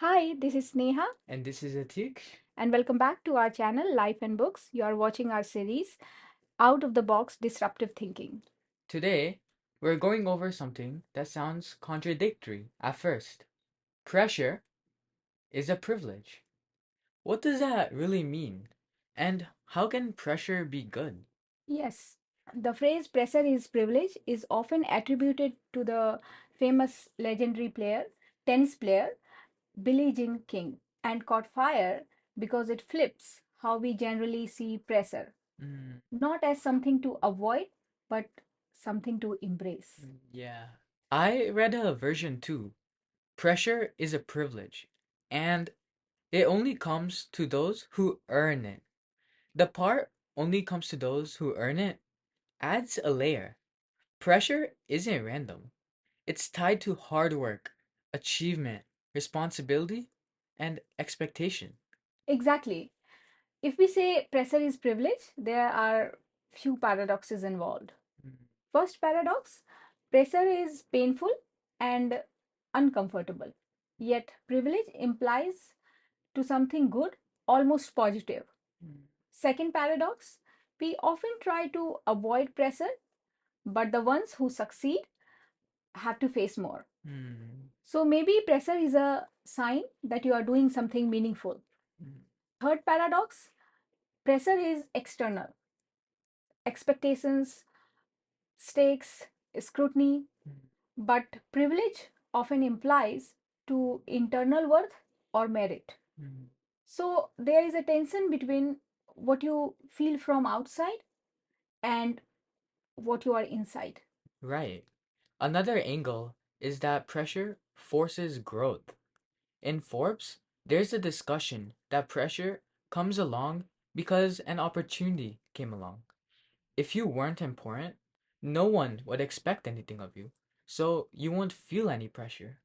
Hi, this is Neha, And this is Atik. and welcome back to our channel, Life and Books. You are watching our series, Out of the Box Disruptive Thinking. Today, we're going over something that sounds contradictory at first. Pressure is a privilege. What does that really mean? And how can pressure be good? Yes, the phrase pressure is privilege is often attributed to the famous legendary tennis player, Billie Jean King, and caught fire because it flips how we generally see pressure, Mm, not as something to avoid, but something to embrace. yeah. I read a version too. Pressure is a privilege, and it only comes to those who earn it. The part only comes to those who earn it adds a layer. Pressure isn't random. It's tied to hard work, achievement, responsibility, and expectation. Exactly. If we say pressure is privilege, there are few paradoxes involved. Mm, First paradox, pressure is painful and uncomfortable. Yet privilege implies to something good, almost positive. mm, Second paradox, we often try to avoid pressure, but the ones who succeed have to face more. mm, So maybe pressure is a sign that you are doing something meaningful. mm, Third paradox, pressure is external. Expectations, stakes, scrutiny, mm, but privilege often implies to internal worth or merit. mm. So there is a tension between what you feel from outside and what you are inside. Right. Another angle is that pressure forces growth. In Forbes, there's a discussion that pressure comes along because an opportunity came along. If you weren't important, no one would expect anything of you, so you won't feel any pressure.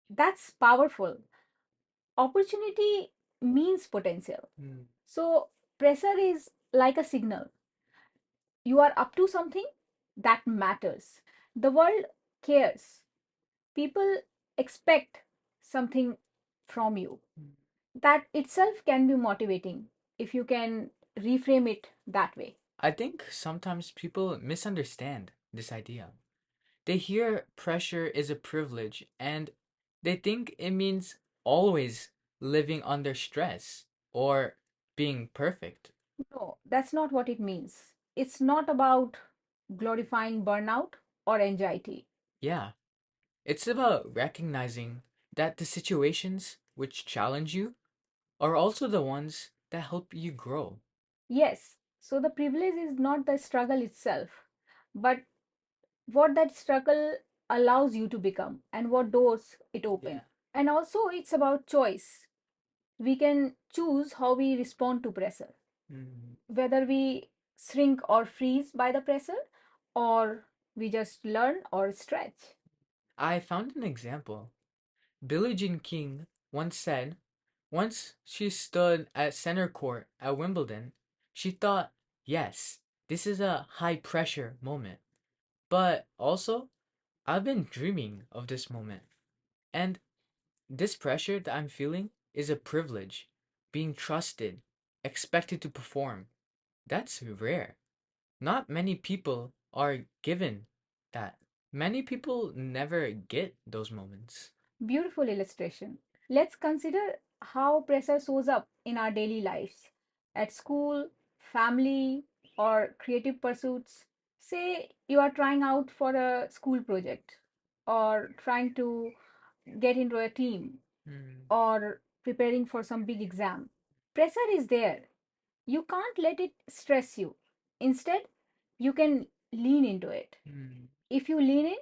That's powerful. Opportunity means potential. Mm, So pressure is like a signal. You are up to something that matters. The world cares. People expect something from you. mm. That itself can be motivating if you can reframe it that way. I think sometimes people misunderstand this idea. They hear pressure is a privilege and they think it means always living under stress or being perfect. No, that's not what it means. It's not about glorifying burnout or anxiety. Yeah, it's about recognizing that the situations which challenge you are also the ones that help you grow. Yes, so the privilege is not the struggle itself, but what that struggle allows you to become and what doors it Yeah. opens. And also, it's about choice. We can choose how we respond to pressure, Mm. whether we shrink or freeze by the pressure, or we just learn or stretch. I found an example. Billie Jean King once said, once she stood at center court at Wimbledon, she thought, yes, this is a high pressure moment. But also, I've been dreaming of this moment. And this pressure that I'm feeling is a privilege. Being trusted, expected to perform. That's rare. Not many people are given that. Many people never get those moments. Beautiful illustration. Let's consider how pressure shows up in our daily lives at school, family, or creative pursuits. Say you are trying out for a school project or trying to get into a team Mm, or preparing for some big exam. Pressure is there. You can't let it stress you. Instead, you can lean into it. mm. If you lean in,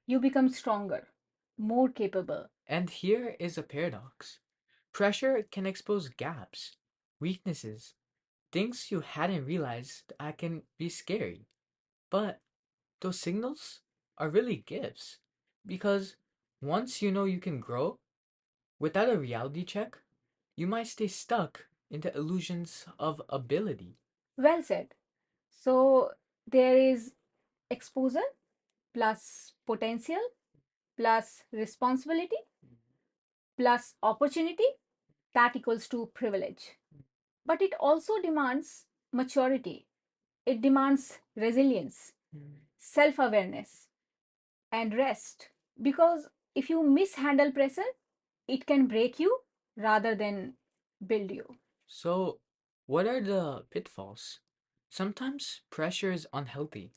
you become stronger, more capable. And here is a paradox. Pressure can expose gaps, weaknesses, things you hadn't realized that can be scary. But those signals are really gifts. Because once you know you can grow, without a reality check, you might stay stuck in the illusions of ability. Well said. So there is exposure plus potential plus responsibility. plus opportunity, that equals to privilege. But it also demands maturity, it demands resilience, Mm. self awareness, and rest. Because if you mishandle pressure, it can break you rather than build you. So, what are the pitfalls? Sometimes pressure is unhealthy.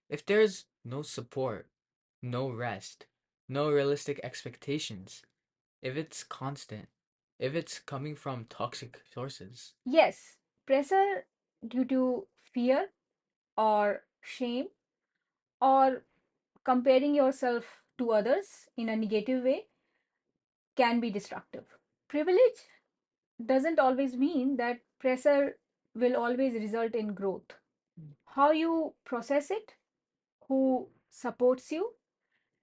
If there's no support, no rest, no realistic expectations, if it's constant, if it's coming from toxic sources. Yes, pressure due to fear or shame or comparing yourself to others in a negative way can be destructive. Privilege doesn't always mean that pressure will always result in growth. How you process it, who supports you,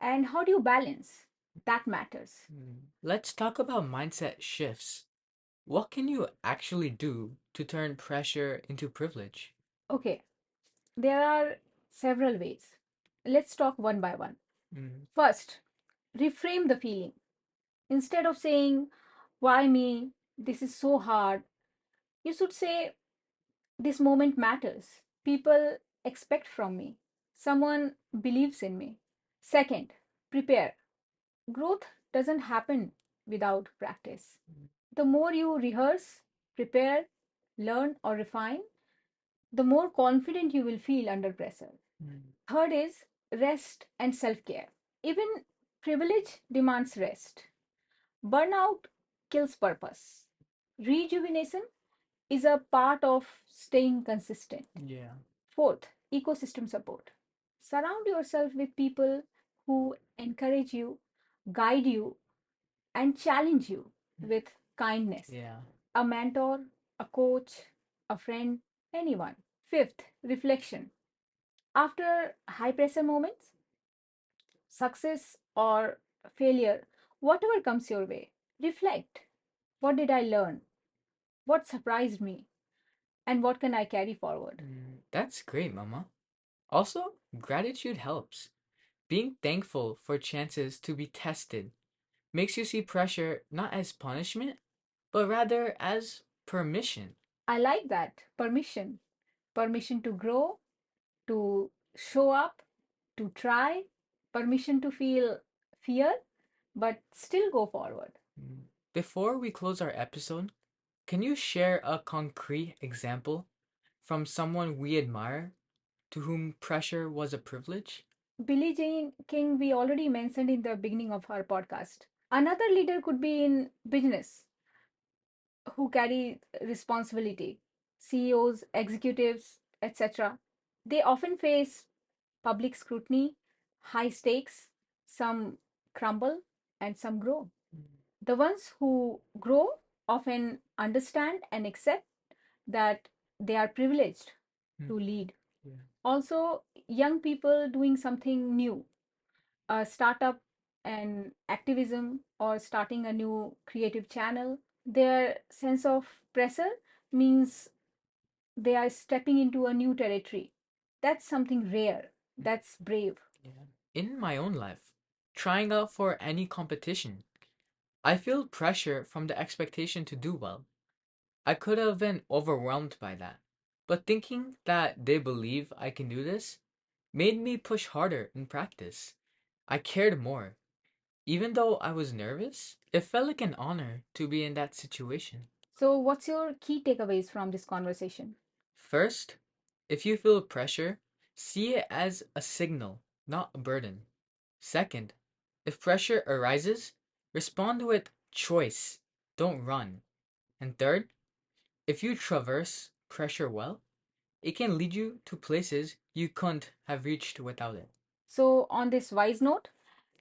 and how do you balance, that matters. Let's talk about mindset shifts. What can you actually do to turn pressure into privilege? Okay, there are several ways. Let's talk one by one. Mm. First, reframe the feeling. Instead of saying, why me? This is so hard. You should say, this moment matters. People expect from me. Someone believes in me. Second, prepare. Growth doesn't happen without practice. The more you rehearse, prepare, learn, or refine, the more confident you will feel under pressure. Mm. Third is rest and self care. Even privilege demands rest. Burnout kills purpose. Rejuvenation is a part of staying consistent. Yeah. Fourth, ecosystem support. Surround yourself with people who encourage you, guide you, and challenge you with kindness. Yeah. A mentor, a coach, a friend, anyone. Fifth, reflection. After high pressure moments, success or failure, whatever comes your way, reflect. What did I learn? What surprised me? And what can I carry forward? That's great, Mama. Also, gratitude helps. Being thankful for chances to be tested makes you see pressure not as punishment, but rather as permission. I like that. Permission. Permission to grow, to show up, to try, permission to feel fear, but still go forward. Before we close our episode, can you share a concrete example from someone we admire to whom pressure was a privilege? Billie Jean King, we already mentioned in the beginning of our podcast. Another leader could be in business who carry responsibility, CEOs, executives, etc. They often face public scrutiny, high stakes, some crumble, and some grow. The ones who grow often understand and accept that they are privileged Mm. to lead. Yeah. Also, young people doing something new, a startup and activism, or starting a new creative channel, their sense of pressure means they are stepping into a new territory. That's something rare. That's brave. Yeah. In my own life, trying out for any competition, I feel pressure from the expectation to do well. I could have been overwhelmed by that. But thinking that they believe I can do this made me push harder in practice. I cared more. Even though I was nervous, it felt like an honor to be in that situation. So, what's your key takeaways from this conversation? First, if you feel pressure, see it as a signal, not a burden. Second, if pressure arises, respond with choice, don't run. And third, if you traverse pressure well, it can lead you to places you couldn't have reached without it. So, on this wise note,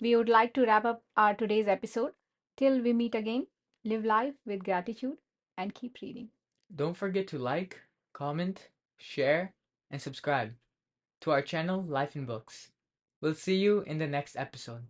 we would like to wrap up our today's episode. Till we meet again, live life with gratitude and keep reading. Don't forget to like, comment, share, and subscribe to our channel Life and Books. We'll see you in the next episode.